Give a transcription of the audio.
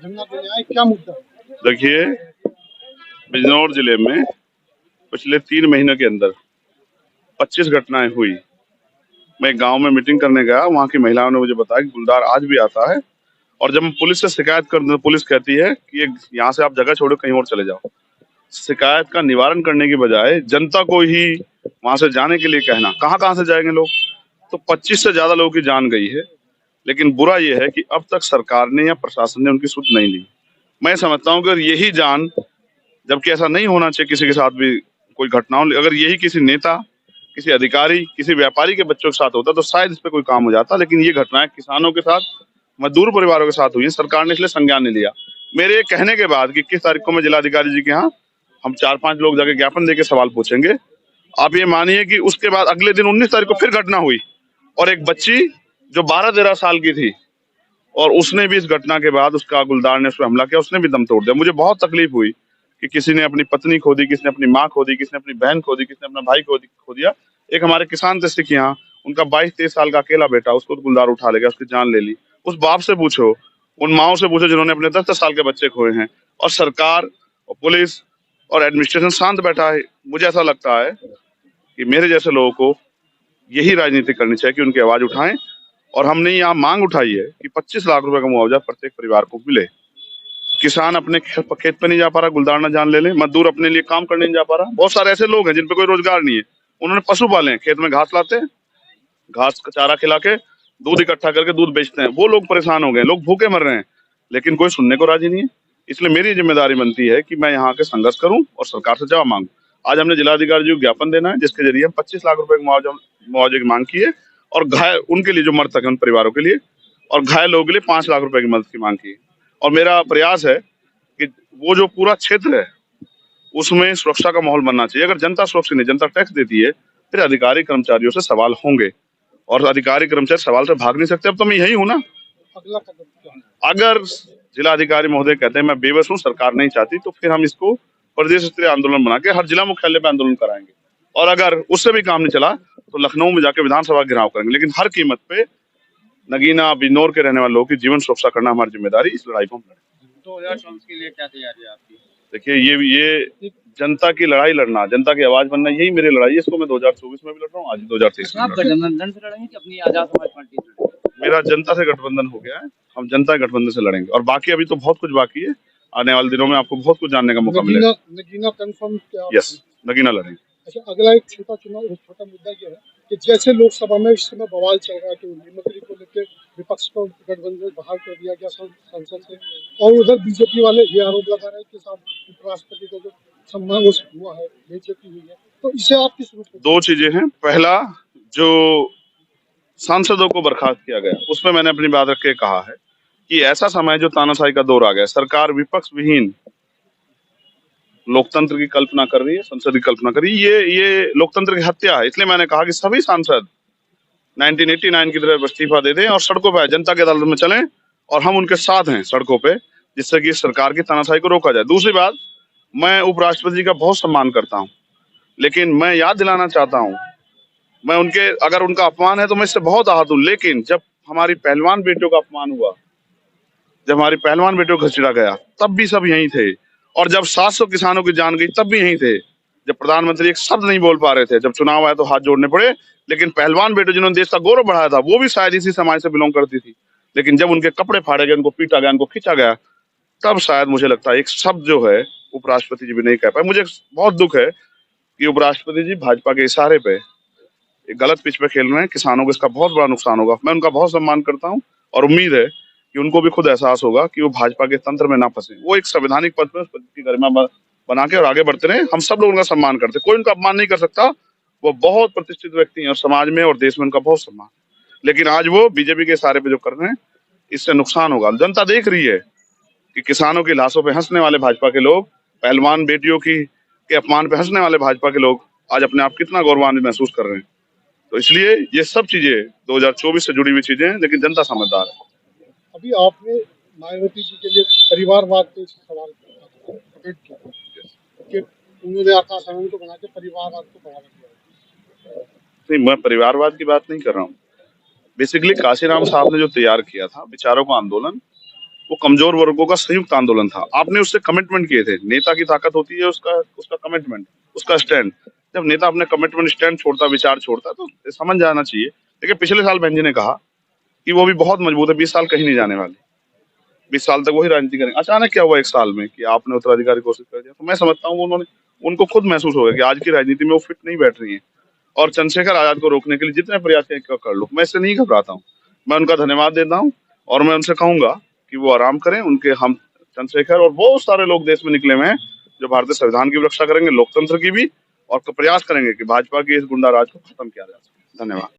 धरना देने आए, क्या मुद्दा? देखिए, बिजनौर जिले में पिछले 3 महीने के अंदर 25 घटनाएं हुई। मैं गांव में मीटिंग करने गया, वहां की महिलाओं ने मुझे बताया कि गुलदार आज भी आता है और जब हम पुलिस से शिकायत करते हैं तो पुलिस कहती है कि ये यहाँ से आप जगह छोड़ो, कहीं और चले जाओ। शिकायत का निवारण करने की बजाय जनता को ही वहां से जाने के लिए कहना, कहाँ कहाँ से जाएंगे लोग। तो 25 से ज्यादा लोगों की जान गई है। लेकिन बुरा यह है कि अब तक सरकार ने या प्रशासन ने उनकी सुध नहीं ली। मैं समझता हूँ कि यही जान, जबकि ऐसा नहीं होना चाहिए किसी के साथ भी कोई घटनाओं, अगर यही किसी नेता, किसी अधिकारी, किसी व्यापारी के बच्चों के साथ होता तो शायद इस पे कोई काम हो जाता। लेकिन ये घटनाएं किसानों के साथ, मजदूर परिवारों के साथ हुई है, सरकार ने इसलिए संज्ञान नहीं लिया। मेरे कहने के बाद कि 21 तारीख को मैं जिलाधिकारी जी के यहाँ हम 4-5 लोग जाके ज्ञापन देके सवाल पूछेंगे। आप ये मानिए कि उसके बाद अगले दिन 19 तारीख को फिर घटना हुई और एक बच्ची जो 12-13 साल की थी और उसने भी इस घटना के बाद उसका गुलदार ने उस पर हमला किया, उसने भी दम तोड़ दिया। मुझे बहुत तकलीफ हुई कि किसी ने अपनी पत्नी खो दी, किसी ने अपनी माँ खो दी, किसी ने अपनी बहन खो दी, किसी ने अपना भाई खो दिया। एक हमारे किसान थे सिख यहाँ, उनका 22-23 साल का अकेला बेटा, उसको गुलदार उठा ले गया, उसकी जान ले ली। उस बाप से पूछो, उन माओ से पूछो जिन्होंने अपने 10-10 साल के बच्चे खोए हैं, और सरकार और पुलिस और एडमिनिस्ट्रेशन शांत बैठा है। मुझे ऐसा लगता है कि मेरे जैसे लोगों को यही राजनीति करनी चाहिए कि उनकी आवाज उठाएं। और हमने यहाँ मांग उठाई है कि 25 लाख रुपए का मुआवजा प्रत्येक परिवार को मिले। किसान अपने खेत पे नहीं जा पा रहा, गुलदार ना जान ले ले। मजदूर अपने लिए काम करने नहीं जा पा रहा। बहुत सारे ऐसे लोग हैं जिन पे कोई रोजगार नहीं है, उन्होंने पशु पाले हैं, खेत में घास लाते हैं, घास का चारा खिला के दूध इकट्ठा करके दूध बेचते हैं। वो लोग परेशान हो गए, लोग भूखे मर रहे हैं, लेकिन कोई सुनने को राजी नहीं है। इसलिए मेरी जिम्मेदारी बनती है कि मैं यहाँ के संघर्ष करूं और सरकार से जवाब मांगू। आज हमने जिलाधिकारी जी को ज्ञापन देना है जिसके जरिए हम 25 लाख रुपए मुआवजे की मांग की है, और घायल उनके लिए जो मृतक है उन परिवारों के लिए, और घायल लोगों के लिए 5 लाख रुपए की मदद की मांग की है। और मेरा प्रयास है कि वो जो पूरा क्षेत्र है उसमें सुरक्षा का माहौल बनना चाहिए। अगर जनता सुरक्षित नहीं, जनता टैक्स देती है, फिर अधिकारी कर्मचारियों से सवाल होंगे और अधिकारी कर्मचारी सवाल से भाग नहीं सकते। अब तो मैं यही हूँ ना। अगला कदम क्या है? अगर जिलाधिकारी महोदय कहते हैं मैं बेबस हूँ, सरकार नहीं चाहती, तो फिर हम इसको प्रदेश स्तरीय आंदोलन बना के हर जिला मुख्यालय पे आंदोलन कराएंगे। और अगर उससे भी काम नहीं चला तो लखनऊ में जाके विधानसभा घेराव करेंगे। लेकिन हर कीमत पे नगीना बिजनौर के रहने वाले लोगों की जीवन सुरक्षा करना हमारी जिम्मेदारी। इस लड़ाई को हम लड़ेंगे। 2024 के लिए क्या तैयारी है आपकी? देखिए, ये जनता की लड़ाई लड़ना, जनता की आवाज बनना, यही मेरी लड़ाई है। इसको मैं 2024 में भी लड़ रहा हूँ, आज 2023 में आप गठबंधन से लड़ेंगे कि अपनी आजाद समाज पार्टी से लड़ेंगे? मेरा जनता से गठबंधन हो गया है, हम जनता गठबंधन से लड़ेंगे। और बाकी अभी तो बहुत कुछ बाकी है, आने वाले दिनों में आपको बहुत कुछ जानने का मौका मिलेगा। नगीना कंफर्म क्या? यस, नगीना लड़ेंगे। अच्छा, अगला एक छोटा मुद्दा ये है कि जैसे लोकसभा में इस समय बवाल चल रहा है कि मुख्यमंत्री को लेकर विपक्ष को गठबंधन बाहर कर दिया गया संसद से, और उधर बीजेपी वाले ये आरोप लगा रहे हैं कि उपराष्ट्रपति को जो सम्मान हुआ है, बेइज्जती हुई है, तो इसे आप किस रूप में? 2 चीजें हैं। पहला, जो सांसदों को बर्खास्त किया गया, उसमें मैंने अपनी बात रख के कहा है कि ऐसा समय जो तानाशाही का दौर आ गया, सरकार विपक्ष विहीन लोकतंत्र की कल्पना कर रही है, संसद की कल्पना कर रही है। ये लोकतंत्र की हत्या है। इसलिए मैंने कहा कि सभी सांसद 1989 की तरह इस्तीफा दे दें और सड़कों पर जनता की अदालत में चलें, और हम उनके साथ हैं सड़कों पे, जिससे कि सरकार की तानाशाही को रोका जाए। दूसरी बात, मैं उपराष्ट्रपति जी का बहुत सम्मान करता हूँ, लेकिन मैं याद दिलाना चाहता हूँ, मैं उनके, अगर उनका अपमान है तो मैं इससे बहुत आहत हूँ। लेकिन जब हमारी पहलवान बेटियों का अपमान हुआ, जब हमारी पहलवान बेटियों को घसीटा गया, तब भी सब यहीं थे। और जब 700 किसानों की जान गई, तब भी यहीं थे। जब प्रधानमंत्री एक शब्द नहीं बोल पा रहे थे, जब चुनाव आया तो हाथ जोड़ने पड़े। लेकिन पहलवान बेटे जिन्होंने देश का गौरव बढ़ाया था, वो भी शायद इसी समाज से बिलोंग करती थी। लेकिन जब उनके कपड़े फाड़े गए, उनको पीटा गया, उनको खींचा गया, तब शायद मुझे लगता है एक शब्द जो है उपराष्ट्रपति जी भी नहीं कह पाए। मुझे बहुत दुख है कि उपराष्ट्रपति जी भाजपा के इशारे पे एक गलत पिच पे खेल रहे हैं। किसानों को इसका बहुत बड़ा नुकसान होगा। मैं उनका बहुत सम्मान करता हूँ और उम्मीद है कि उनको भी खुद एहसास होगा कि वो भाजपा के तंत्र में ना फंसे। वो एक संवैधानिक पद पर उस पद की गरिमा बना के और आगे बढ़ते रहे। हम सब लोग उनका सम्मान करते, कोई उनका अपमान नहीं कर सकता। वो बहुत प्रतिष्ठित व्यक्ति हैं और समाज में और देश में उनका बहुत सम्मान। लेकिन आज वो बीजेपी के इशारे पे जो कर रहे हैं, इससे नुकसान होगा। जनता देख रही है कि किसानों की लाशों पे हंसने वाले भाजपा के लोग, पहलवान बेटियों के अपमान पे हंसने वाले भाजपा के लोग आज अपने आप कितना गौरवान्वित महसूस कर रहे हैं। तो इसलिए ये सब चीजें 2024 से जुड़ी हुई चीजें हैं, लेकिन जनता समझदार है। अभी आपने मायावती जी के लिए परिवारवाद पे सवाल किया कि उन्होंने आकाश आनंद को बना के परिवारवाद को बढ़ावा दिया। नहीं, मैं परिवारवाद की बात नहीं कर रहा हूँ। बेसिकली काशीराम साहब ने जो तैयार किया था विचारों का आंदोलन, वो कमजोर वर्गों का संयुक्त आंदोलन था। आपने उससे कमिटमेंट किए थे। नेता की ताकत होती है उसका उसका कमिटमेंट, उसका स्टैंड। जब नेता अपने कमिटमेंट स्टैंड छोड़ता, विचार छोड़ता, तो समझ जाना चाहिए। देखिए पिछले साल बहन जी ने कहा कि वो भी बहुत मजबूत है, 20 साल कहीं नहीं जाने वाले, 20 साल तक वही राजनीति करेंगे। अचानक क्या हुआ 1 साल में कि आपने उत्तराधिकारी घोषित कर दिया? तो मैं समझता हूँ उन्होंने, उनको खुद महसूस हो गया कि आज की राजनीति में वो फिट नहीं बैठ रही है, और चंद्रशेखर आजाद को रोकने के लिए जितने प्रयास कर लो। मैं इससे नहीं घबराता हूँ, मैं उनका धन्यवाद देता हूँ, और मैं उनसे कहूंगा कि वो आराम करें। उनके हम चंद्रशेखर और बहुत सारे लोग देश में निकले हुए हैं जो भारतीय संविधान की भी रक्षा करेंगे, लोकतंत्र की भी, और प्रयास करेंगे कि भाजपा के इस गुंडा राज को खत्म किया जा सके। धन्यवाद।